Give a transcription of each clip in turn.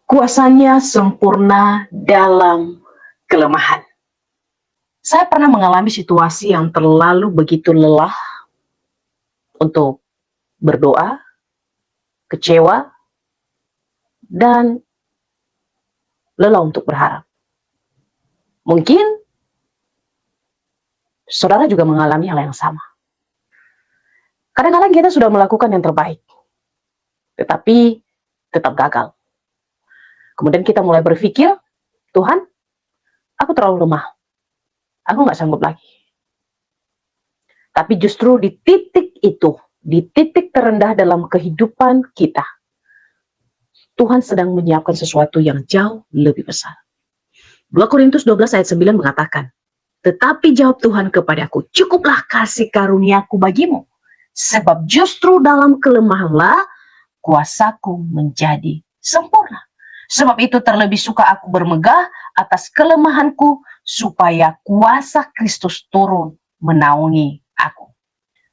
Kuasanya sempurna dalam kelemahan. Saya pernah mengalami situasi yang terlalu begitu lelah untuk berdoa, kecewa, dan lelah untuk berharap. Mungkin saudara juga mengalami hal yang sama. Kadang-kadang kita sudah melakukan yang terbaik, tetapi tetap gagal. Kemudian kita mulai berpikir, Tuhan, aku terlalu lemah. Aku nggak sanggup lagi. Tapi justru di titik itu, di titik terendah dalam kehidupan kita, Tuhan sedang menyiapkan sesuatu yang jauh lebih besar. 2 Korintus 12 ayat 9 mengatakan, tetapi jawab Tuhan kepadaku, cukuplah kasih karuniaku bagimu, sebab justru dalam kelemahanlah kuasaku menjadi sempurna. Sebab itu terlebih suka aku bermegah atas kelemahanku, supaya kuasa Kristus turun menaungi aku.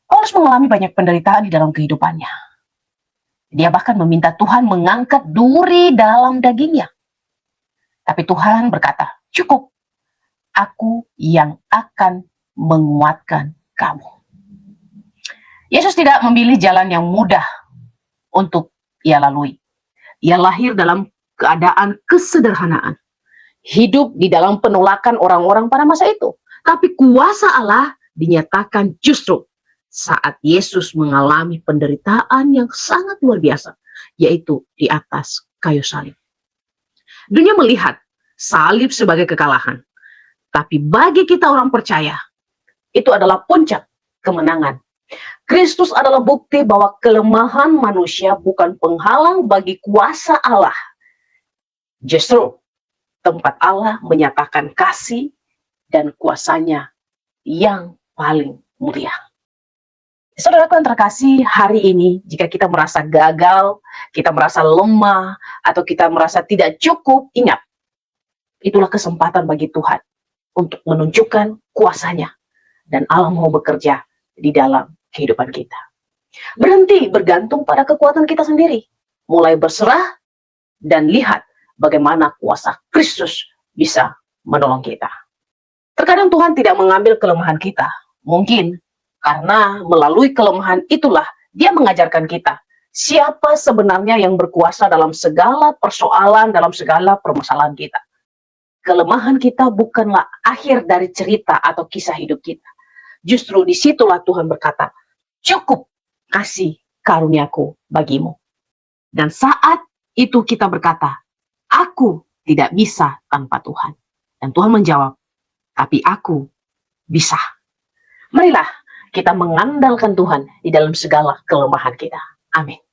Paulus mengalami banyak penderitaan di dalam kehidupannya. Dia bahkan meminta Tuhan mengangkat duri dalam dagingnya. Tapi Tuhan berkata, cukup, aku yang akan menguatkan kamu. Yesus tidak memilih jalan yang mudah untuk ia lalui. Ia lahir dalam keadaan kesederhanaan. Hidup di dalam penolakan orang-orang pada masa itu. Tapi kuasa Allah dinyatakan justru saat Yesus mengalami penderitaan yang sangat luar biasa, yaitu di atas kayu salib. Dunia melihat salib sebagai kekalahan, tapi bagi kita orang percaya, itu adalah puncak kemenangan. Kristus adalah bukti bahwa kelemahan manusia bukan penghalang bagi kuasa Allah. Justru tempat Allah menyatakan kasih dan kuasanya yang paling mulia. Saudaraku yang terkasih, hari ini jika kita merasa gagal, kita merasa lemah, atau kita merasa tidak cukup, ingat, itulah kesempatan bagi Tuhan untuk menunjukkan kuasanya. Dan Allah mau bekerja di dalam kehidupan kita. Berhenti bergantung pada kekuatan kita sendiri. Mulai berserah dan lihat bagaimana kuasa Kristus bisa menolong kita. Terkadang Tuhan tidak mengambil kelemahan kita. Mungkin karena melalui kelemahan itulah Dia mengajarkan kita siapa sebenarnya yang berkuasa dalam segala persoalan, dalam segala permasalahan kita. Kelemahan kita bukanlah akhir dari cerita atau kisah hidup kita. Justru disitulah Tuhan berkata, cukup kasih karuniaku bagimu. Dan saat itu kita berkata, aku tidak bisa tanpa Tuhan. Dan Tuhan menjawab, tapi aku bisa. Marilah kita mengandalkan Tuhan di dalam segala kelemahan kita. Amin.